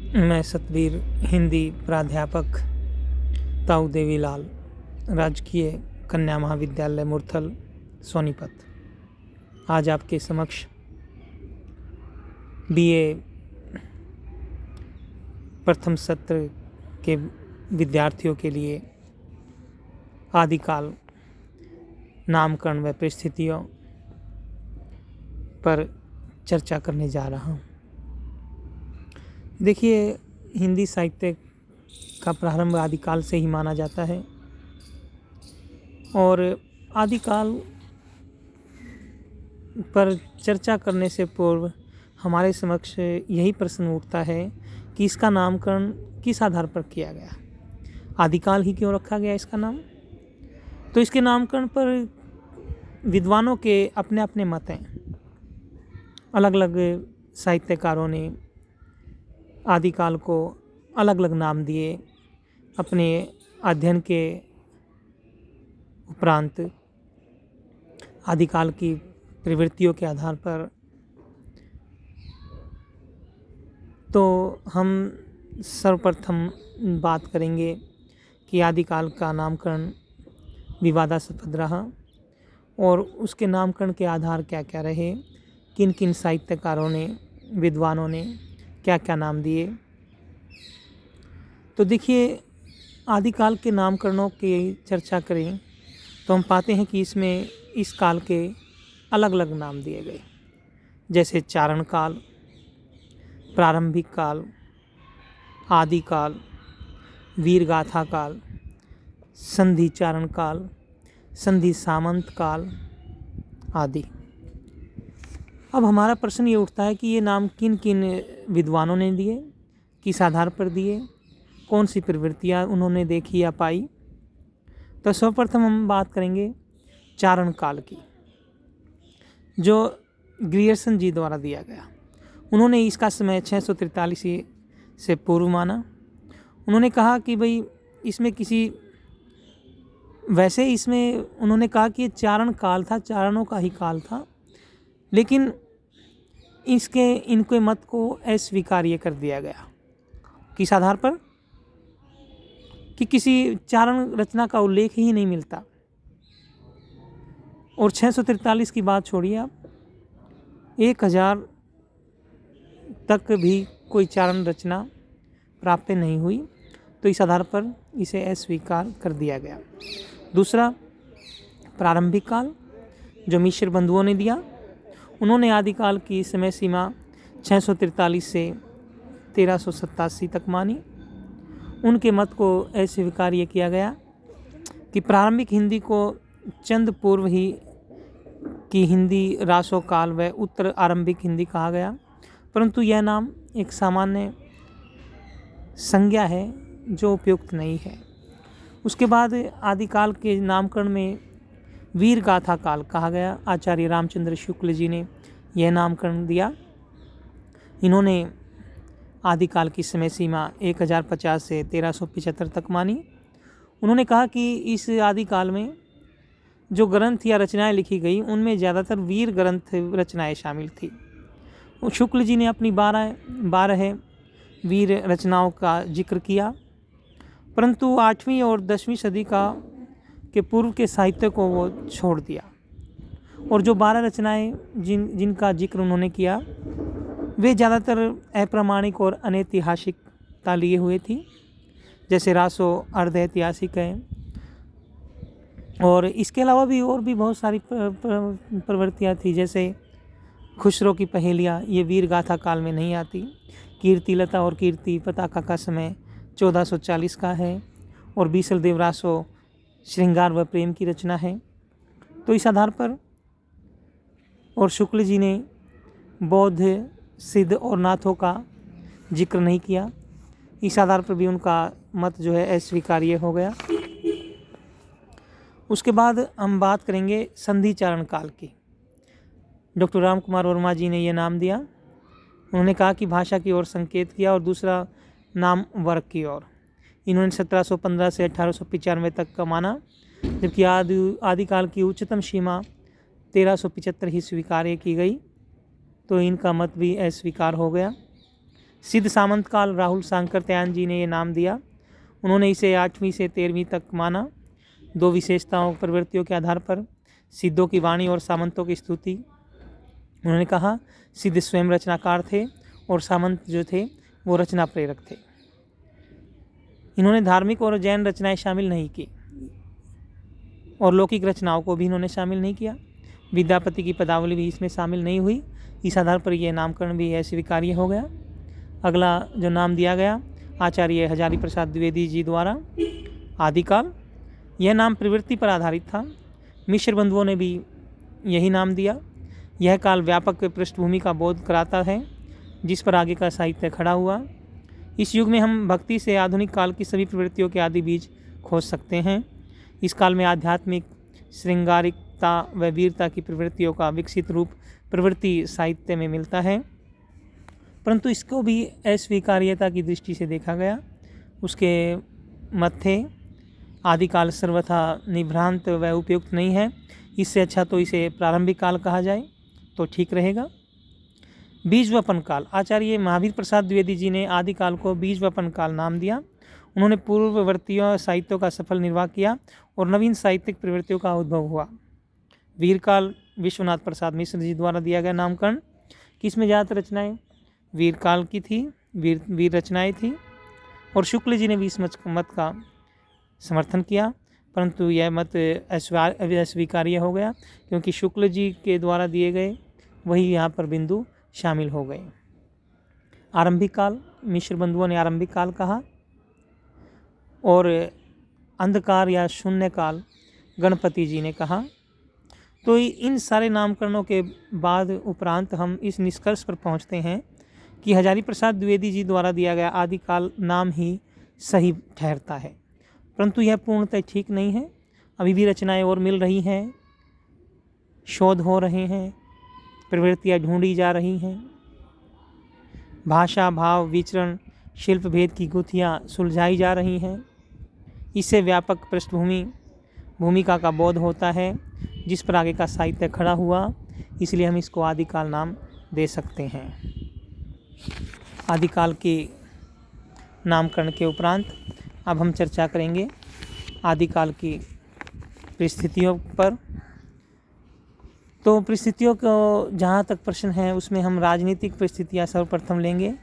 मैं सतवीर हिंदी प्राध्यापक ताऊ देवीलाल, राजकीय कन्या महाविद्यालय मुरथल सोनीपत, आज आपके समक्ष बीए प्रथम सत्र के विद्यार्थियों के लिए आदिकाल नामकरण व परिस्थितियों पर चर्चा करने जा रहा हूँ। देखिए, हिंदी साहित्य का प्रारंभ आदिकाल से ही माना जाता है और आदिकाल पर चर्चा करने से पूर्व हमारे समक्ष यही प्रश्न उठता है कि इसका नामकरण किस आधार पर किया गया, आदिकाल ही क्यों रखा गया इसका नाम। तो इसके नामकरण पर विद्वानों के अपने अपने मत हैं। अलग अलग साहित्यकारों ने आदिकाल को अलग अलग नाम दिए। अपने अध्ययन के उपरांत आदिकाल की प्रवृत्तियों के आधार पर तो हम सर्वप्रथम बात करेंगे कि आदिकाल का नामकरण विवादास्पद रहा और उसके नामकरण के आधार क्या क्या रहे, किन किन साहित्यकारों ने, विद्वानों ने क्या क्या नाम दिए। तो देखिए, आदिकाल के नामकरणों की चर्चा करें तो हम पाते हैं कि इसमें इस काल के अलग अलग नाम दिए गए, जैसे चारण काल, प्रारंभिक काल, आदिकाल, वीरगाथा काल, संधि चारण काल, संधि सामंत काल आदि। अब हमारा प्रश्न ये उठता है कि ये नाम किन किन विद्वानों ने दिए, किस आधार पर दिए, कौन सी प्रवृत्तियाँ उन्होंने देखी या पाई। तो सर्वप्रथम हम बात करेंगे चारण काल की, जो ग्रियर्सन जी द्वारा दिया गया। उन्होंने इसका समय 643 से पूर्व माना। उन्होंने कहा कि भाई इसमें उन्होंने कहा कि ये चारण काल था, चारणों का ही काल था, लेकिन इनके मत को अस्वीकार्य कर दिया गया। किस आधार पर? कि किसी चारण रचना का उल्लेख ही नहीं मिलता। और 643 की बात छोड़िए आप, 1000 तक भी कोई चारण रचना प्राप्त नहीं हुई, तो इस आधार पर इसे अस्वीकार कर दिया गया। दूसरा, प्रारंभिक काल, जो मिश्र बंधुओं ने दिया। उन्होंने आदिकाल की समय सीमा 643 से 1387 तक मानी। उनके मत को अस्वीकार्य किया गया कि प्रारंभिक हिंदी को चंद पूर्व ही की हिंदी रासो काल व उत्तर आरंभिक हिंदी कहा गया, परंतु यह नाम एक सामान्य संज्ञा है जो उपयुक्त नहीं है। उसके बाद आदिकाल के नामकरण में वीरगाथा काल कहा गया। आचार्य रामचंद्र शुक्ल जी ने यह नामकरण दिया। इन्होंने आदिकाल की समय सीमा 1050 से 1375 तक मानी। उन्होंने कहा कि इस आदिकाल में जो ग्रंथ या रचनाएं लिखी गई उनमें ज़्यादातर वीर ग्रंथ रचनाएं शामिल थी। शुक्ल जी ने अपनी 12 वीर रचनाओं का जिक्र किया, परंतु 8वीं और 10वीं सदी के पूर्व के साहित्य को वो छोड़ दिया। और जो 12 रचनाएं जिनका जिक्र उन्होंने किया वे ज़्यादातर अप्रामाणिक और अनैतिहासिकता लिए हुए थी, जैसे रासो अर्ध ऐतिहासिक है। और इसके अलावा भी और भी बहुत सारी प्रवृत्तियाँ थी, जैसे खुसरो की पहेलियाँ, ये वीरगाथा काल में नहीं आती। कीर्तिलता और कीर्ति पताका का समय 1440 का है और बीसल देव रासो श्रृंगार व प्रेम की रचना है। तो इस आधार पर, और शुक्ल जी ने बौद्ध, सिद्ध और नाथों का जिक्र नहीं किया। इस आधार पर भी उनका मत जो है अस्वीकार्य हो गया। उसके बाद हम बात करेंगे संधि चारण काल की। डॉक्टर राम कुमार वर्मा जी ने यह नाम दिया। उन्होंने कहा कि भाषा की ओर संकेत किया और दूसरा नाम वर्ग की ओर। इन्होंने 1715 से 1895 तक का माना, जबकि आदिकाल की उच्चतम सीमा 1375 ही स्वीकार्य की गई, तो इनका मत भी अस्वीकार हो गया। सिद्ध सामंत काल राहुल सांकरत्यायन जी ने ये नाम दिया। उन्होंने इसे 8वीं से 13वीं तक माना। 2 विशेषताओं प्रवृत्तियों के आधार पर सिद्धों की वाणी और सामंतों की स्तुति। उन्होंने कहा सिद्ध स्वयं रचनाकार थे और सामंत जो थे वो रचना प्रेरक थे। इन्होंने धार्मिक और जैन रचनाएं शामिल नहीं की और लौकिक रचनाओं को भी इन्होंने शामिल नहीं किया। विद्यापति की पदावली भी इसमें शामिल नहीं हुई। इस आधार पर यह नामकरण भी अस्वीकार्य हो गया। अगला जो नाम दिया गया आचार्य हजारी प्रसाद द्विवेदी जी द्वारा आदिकाल, यह नाम प्रवृत्ति पर आधारित था। मिश्र बंधुओं ने भी यही नाम दिया। यह काल व्यापक पृष्ठभूमि का बोध कराता है जिस पर आगे का साहित्य खड़ा हुआ। इस युग में हम भक्ति से आधुनिक काल की सभी प्रवृत्तियों के आदि बीज खोज सकते हैं। इस काल में आध्यात्मिक श्रृंगारिकता व वीरता की प्रवृत्तियों का विकसित रूप प्रवृत्ति साहित्य में मिलता है, परंतु इसको भी अस्वीकार्यता की दृष्टि से देखा गया। उसके मत थे आदिकाल सर्वथा निभ्रांत व उपयुक्त नहीं है, इससे अच्छा तो इसे प्रारंभिक काल कहा जाए तो ठीक रहेगा। बीजवपन काल, आचार्य महावीर प्रसाद द्विवेदी जी ने आदिकाल को बीजवपन काल नाम दिया। उन्होंने पूर्ववर्तीय साहित्यों का सफल निर्वाह किया और नवीन साहित्यिक प्रवृत्तियों का उद्भव हुआ। वीरकाल विश्वनाथ प्रसाद मिश्र जी द्वारा दिया गया नामकरण। किसमें ज़्यादातर रचनाएं वीरकाल की थी, वीर रचनाएं थी, और शुक्ल जी ने भी इस मत का समर्थन किया, परंतु यह मत अस्वीकार्य हो गया क्योंकि शुक्ल जी के द्वारा दिए गए वही यहाँ पर बिंदु शामिल हो गए। आरंभिक काल, मिश्र बंधुओं ने आरंभिक काल कहा, और अंधकार या शून्य काल गणपति जी ने कहा। तो इन सारे नामकरणों के बाद उपरांत हम इस निष्कर्ष पर पहुंचते हैं कि हजारी प्रसाद द्विवेदी जी द्वारा दिया गया आदिकाल नाम ही सही ठहरता है, परंतु यह पूर्णतः ठीक नहीं है। अभी भी रचनाएं और मिल रही हैं, शोध हो रहे हैं, प्रवृत्तियाँ ढूंढी जा रही हैं, भाषा भाव विचरण शिल्प भेद की गुत्थियाँ सुलझाई जा रही हैं। इससे व्यापक पृष्ठभूमि भूमिका का बोध होता है जिस पर आगे का साहित्य खड़ा हुआ, इसलिए हम इसको आदिकाल नाम दे सकते हैं। आदिकाल के नामकरण के उपरांत अब हम चर्चा करेंगे आदिकाल की परिस्थितियों पर। तो परिस्थितियों को जहाँ तक प्रश्न है उसमें हम राजनीतिक परिस्थितियाँ सर्वप्रथम लेंगे।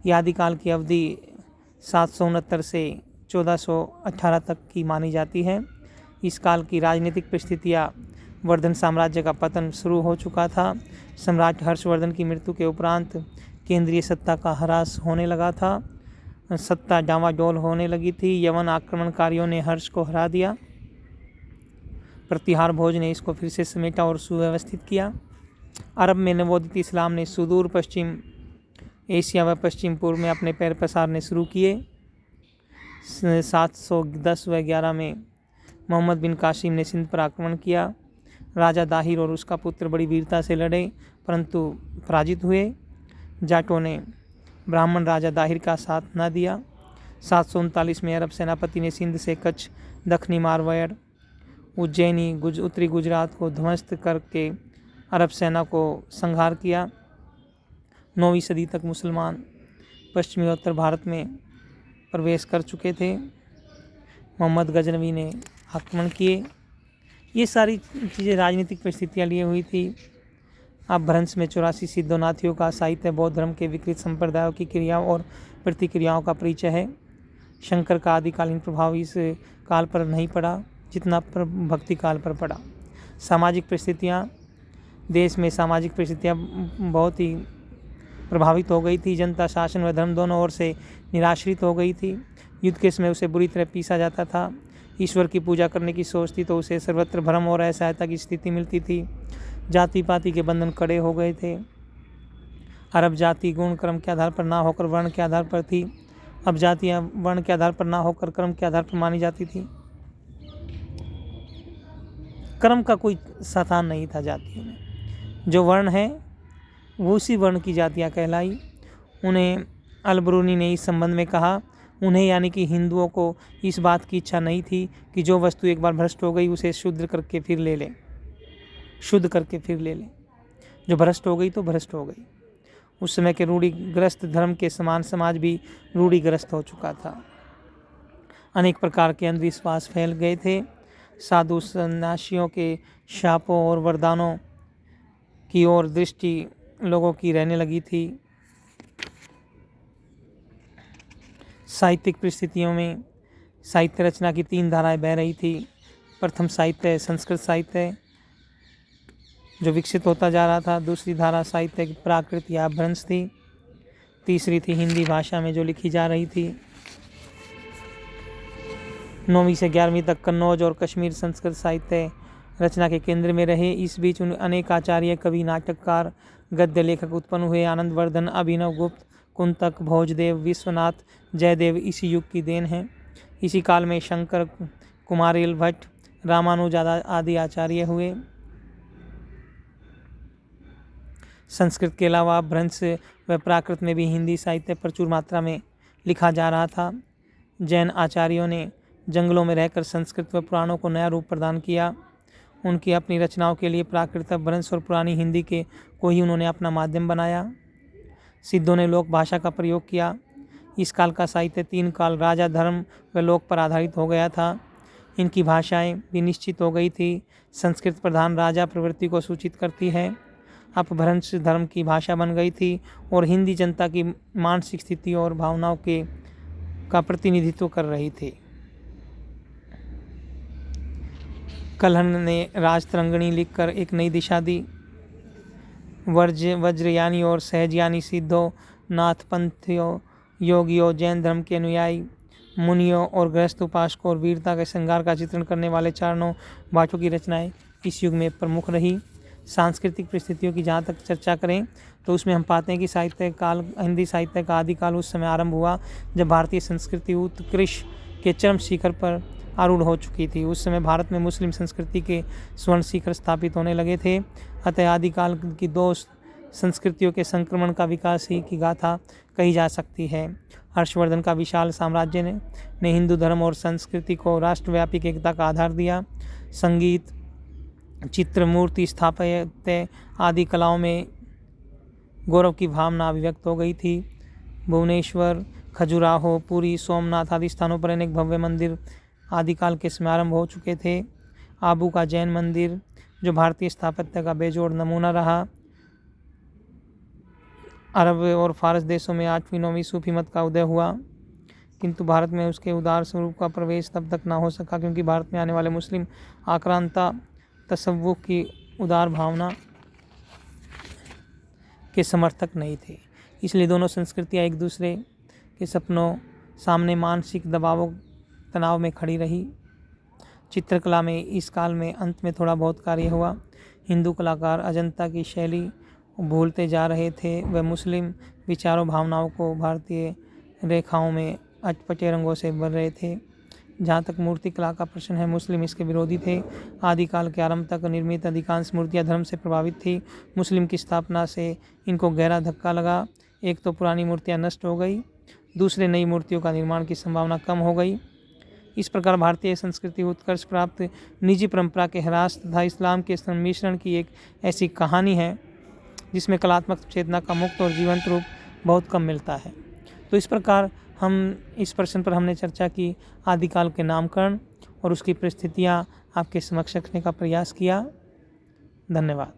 ये आदिकाल की अवधि 769 से 1418 तक की मानी जाती है। इस काल की राजनीतिक परिस्थितियाँ, वर्धन साम्राज्य का पतन शुरू हो चुका था। सम्राट हर्षवर्धन की मृत्यु के उपरांत केंद्रीय सत्ता का ह्रास होने लगा था, सत्ता डामाडोल होने लगी थी। यवन आक्रमणकारियों ने हर्ष को हरा दिया, प्रतिहार भोज ने इसको फिर से समेटा और सुव्यवस्थित किया। अरब में नवोदित इस्लाम ने सुदूर पश्चिम एशिया व पश्चिम पूर्व में अपने पैर पसारने शुरू किए। 710 व 11 में मोहम्मद बिन कासिम ने सिंध पर आक्रमण किया। राजा दाहिर और उसका पुत्र बड़ी वीरता से लड़े परंतु पराजित हुए। जाटों ने ब्राह्मण राजा दाहिर का साथ न दिया। 739 में अरब सेनापति ने सिंध से कच्छ, दक्षिणी मारवाड़, उज्जैनी, उत्तरी गुजरात को ध्वस्त करके अरब सेना को संहार किया। 9वीं सदी तक मुसलमान पश्चिमी उत्तर भारत में प्रवेश कर चुके थे। मोहम्मद गजनवी ने आक्रमण किए। ये सारी चीज़ें राजनीतिक परिस्थितियाँ लिए हुई थी। अपभ्रंश में 84 सिद्धोनाथियों का साहित्य बौद्ध धर्म के विकृत संप्रदायों की क्रियाओं और प्रतिक्रियाओं का परिचय है। शंकर का आदिकालीन प्रभाव इस काल पर नहीं पड़ा जितना भक्ति काल पर पड़ा। सामाजिक परिस्थितियाँ, देश में सामाजिक परिस्थितियाँ बहुत ही प्रभावित हो गई थी। जनता शासन व धर्म दोनों ओर से निराश्रित हो गई थी। युद्ध के समय उसे बुरी तरह पीसा जाता था। ईश्वर की पूजा करने की सोच थी तो उसे सर्वत्र भ्रम और असहायता की स्थिति मिलती थी। जाति पाति के बंधन कड़े हो गए थे। अरब जाति गुण कर्म के आधार पर ना होकर वर्ण के आधार पर थी। अब जातियाँ वर्ण के आधार पर ना होकर कर्म के आधार पर मानी जाती थी। कर्म का कोई स्थान नहीं था जातियों में। जो वर्ण है वो उसी वर्ण की जातियाँ कहलाई। उन्हें अलबरूनी ने इस संबंध में कहा, उन्हें यानी कि हिंदुओं को इस बात की इच्छा नहीं थी कि जो वस्तु एक बार भ्रष्ट हो गई उसे शुद्ध करके फिर ले लें। जो भ्रष्ट हो गई तो भ्रष्ट हो गई। उस समय के रूढ़िग्रस्त धर्म के समान समाज भी रूढ़िग्रस्त हो चुका था। अनेक प्रकार के अंधविश्वास फैल गए थे। साधु सन्यासियों के शापों और वरदानों की ओर दृष्टि लोगों की रहने लगी थी। साहित्यिक परिस्थितियों में साहित्य रचना की 3 धाराएं बह रही थी। प्रथम साहित्य संस्कृत साहित्य जो विकसित होता जा रहा था। दूसरी धारा साहित्य की प्राकृत या अपभ्रंश थी। तीसरी थी हिंदी भाषा में जो लिखी जा रही थी। 9वीं से 11वीं तक कन्नौज और कश्मीर संस्कृत साहित्य रचना के केंद्र में रहे। इस बीच अनेक आचार्य, कवि, नाटककार, गद्य लेखक उत्पन्न हुए। आनंदवर्धन, अभिनव गुप्त, कुंतक, भोजदेव, विश्वनाथ, जयदेव इसी युग की देन है। इसी काल में शंकर, कुमारिल भट्ट, रामानुज आदि आचार्य हुए। संस्कृत के अलावा अपभ्रंश व प्राकृत में भी हिंदी साहित्य प्रचुर मात्रा में लिखा जा रहा था। जैन आचार्यों ने जंगलों में रहकर संस्कृत व पुराणों को नया रूप प्रदान किया। उनकी अपनी रचनाओं के लिए प्राकृत, अपभ्रंश और पुरानी हिंदी को ही उन्होंने अपना माध्यम बनाया। सिद्धों ने लोक भाषा का प्रयोग किया। इस काल का साहित्य 3 काल, राजा, धर्म व लोक पर आधारित हो गया था। इनकी भाषाएं भी निश्चित हो गई थी। संस्कृत प्रधान राजा प्रवृत्ति को सूचित करती है। अपभ्रंश धर्म की भाषा बन गई थी और हिंदी जनता की मानसिक स्थिति और भावनाओं का प्रतिनिधित्व कर रही थी। कल्हण ने राजतरंगिणी लिखकर एक नई दिशा दी। वज्रयानी और सहजयानी सिद्धों, नाथपंथियों, योगियों, जैन धर्म के अनुयायी, मुनियों और गृहस्थ उपासकों और वीरता के श्रृंगार का चित्रण करने वाले चारणों बाटों की रचनाएं इस युग में प्रमुख रही। सांस्कृतिक परिस्थितियों की जहाँ तक चर्चा करें तो उसमें हम पाते हैं कि साहित्य काल, हिंदी साहित्य का आदिकाल उस समय आरंभ हुआ जब भारतीय संस्कृति उत्कृष्ट के चरम शिखर पर आरूढ़ हो चुकी थी। उस समय भारत में मुस्लिम संस्कृति के स्वर्ण शिखर स्थापित होने लगे थे। अतः आदिकाल की 2 संस्कृतियों के संक्रमण का विकास ही की गाथा कही जा सकती है। हर्षवर्धन का विशाल साम्राज्य ने हिंदू धर्म और संस्कृति को राष्ट्रव्यापी एकता का आधार दिया। संगीत, चित्र, मूर्ति, स्थापत्य आदि कलाओं में गौरव की भावना अभिव्यक्त हो गई थी। भुवनेश्वर, खजुराहो, पुरी, सोमनाथ आदि स्थानों पर अनेक भव्य मंदिर आदिकाल के समय आरंभ हो चुके थे। आबू का जैन मंदिर जो भारतीय स्थापत्य का बेजोड़ नमूना रहा। अरब और फारस देशों में 8वीं-9वीं सूफी मत का उदय हुआ, किंतु भारत में उसके उदार स्वरूप का प्रवेश तब तक न हो सका क्योंकि भारत में आने वाले मुस्लिम आक्रांता तसव्वुफ की उदार भावना के समर्थक नहीं थे। इसलिए दोनों संस्कृतियाँ एक दूसरे के सपनों सामने मानसिक दबावों तनाव में खड़ी रही। चित्रकला में इस काल में अंत में थोड़ा बहुत कार्य हुआ। हिंदू कलाकार अजंता की शैली भूलते जा रहे थे। वह मुस्लिम विचारों भावनाओं को भारतीय रेखाओं में अटपटे रंगों से भर रहे थे। जहाँ तक मूर्ति कला का प्रश्न है, मुस्लिम इसके विरोधी थे। आदिकाल के आरंभ तक निर्मित अधिकांश मूर्तियाँ धर्म से प्रभावित थी। मुस्लिम की स्थापना से इनको गहरा धक्का लगा। एक तो पुरानी मूर्तियाँ नष्ट हो गई, दूसरे नई मूर्तियों का निर्माण की संभावना कम हो गई। इस प्रकार भारतीय संस्कृति उत्कर्ष प्राप्त निजी परंपरा के ह्रास तथा इस्लाम के सम्मिश्रण की एक ऐसी कहानी है जिसमें कलात्मक चेतना का मुक्त और जीवंत रूप बहुत कम मिलता है। तो इस प्रकार हम इस प्रश्न पर हमने चर्चा की, आदिकाल के नामकरण और उसकी परिस्थितियाँ आपके समक्ष रखने का प्रयास किया। धन्यवाद।